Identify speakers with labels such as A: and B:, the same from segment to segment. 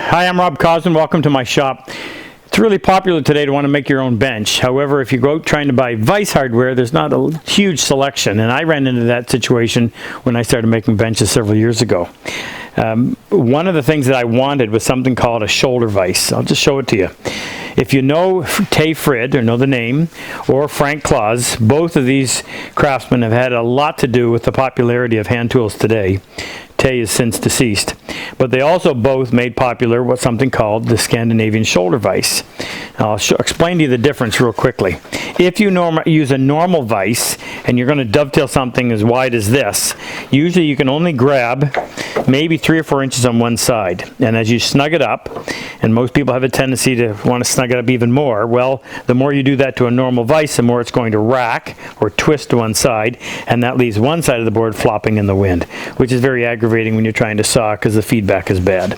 A: Hi, I'm Rob Cosman. Welcome to my shop. It's really popular today to want to make your own bench. However, if you go out trying to buy Vise hardware, there's not a huge selection, and I ran into that situation when I started making benches several years ago. One of the things that I wanted was something called a shoulder vise. I'll just show it to you. If you know Tay Frid, or know the name, or Frank Claus, both of these craftsmen have had a lot to do with the popularity of hand tools today. Tay is since deceased. But they also both made popular what's something called the Scandinavian shoulder vise. I'll explain to you the difference real quickly. If you use a normal vise and you're going to dovetail something as wide as this, usually you can only grab maybe 3 or 4 inches on one side. And as you snug it up, and most people have a tendency to want to snug it up even more, well, the more you do that to a normal vise, the more it's going to rack or twist to one side, and that leaves one side of the board flopping in the wind, which is very aggravating when you're trying to saw because the feedback is bad.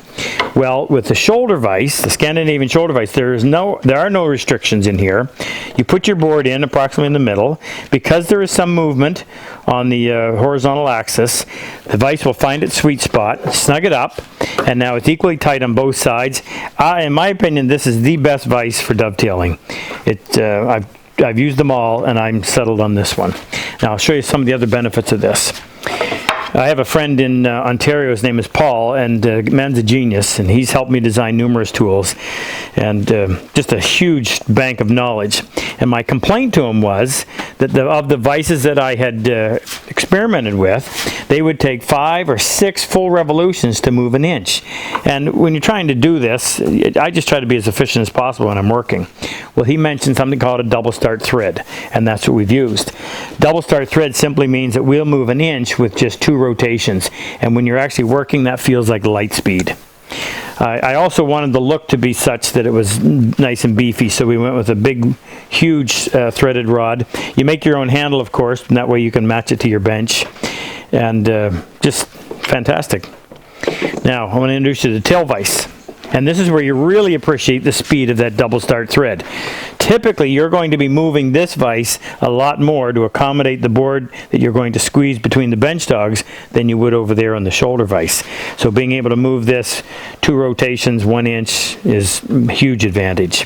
A: Well, with the shoulder vise, the Scandinavian shoulder vise, there are no restrictions in here. You put your board in approximately in the middle. Because there is some movement on the horizontal axis, the vise will find its sweet spot, snug it up, and now it's equally tight on both sides. In my opinion, this is the best vise for dovetailing. I've used them all, and I'm settled on this one. Now I'll show you some of the other benefits of this. I have a friend in Ontario, his name is Paul, and man's a genius, and he's helped me design numerous tools, and just a huge bank of knowledge. And my complaint to him was that of the vices that I had experimented with, they would take 5 or 6 full revolutions to move an inch. And when you're trying to do this, I just try to be as efficient as possible when I'm working. Well, he mentioned something called a double start thread, and that's what we've used. Double start thread simply means that we'll move an inch with just 2 rotations, and when you're actually working, that feels like light speed. I also wanted the look to be such that it was nice and beefy, so we went with a big, huge threaded rod. You make your own handle, of course, and that way you can match it to your bench, and just fantastic. Now, I want to introduce you to the tail vise. And this is where you really appreciate the speed of that double start thread. Typically, you're going to be moving this vise a lot more to accommodate the board that you're going to squeeze between the bench dogs than you would over there on the shoulder vise. So being able to move this 2 rotations, 1 inch is a huge advantage.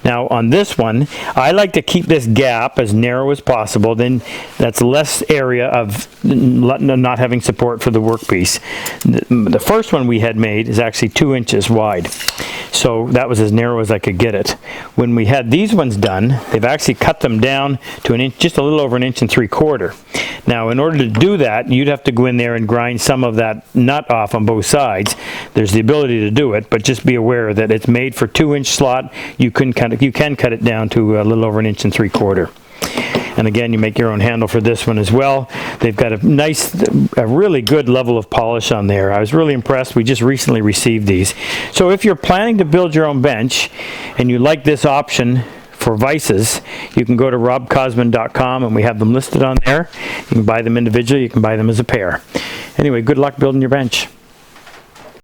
A: Now on this one, I like to keep this gap as narrow as possible. Then that's less area of not having support for the workpiece. The first one we had made is actually 2 inches wide. So that was as narrow as I could get it. When we had these ones done, they've actually cut them down to an inch, just a little over 1 3/4 inches. Now, in order to do that, you'd have to go in there and grind some of that nut off on both sides. There's the ability to do it, but just be aware that it's made for 2-inch slot. You can cut it down to a little over 1 3/4 inches. And again, you make your own handle for this one as well. They've got a really good level of polish on there. I was really impressed. We just recently received these. So if you're planning to build your own bench and you like this option for vices, you can go to RobCosman.com, and we have them listed on there. You can buy them individually. You can buy them as a pair. Anyway, good luck building your bench.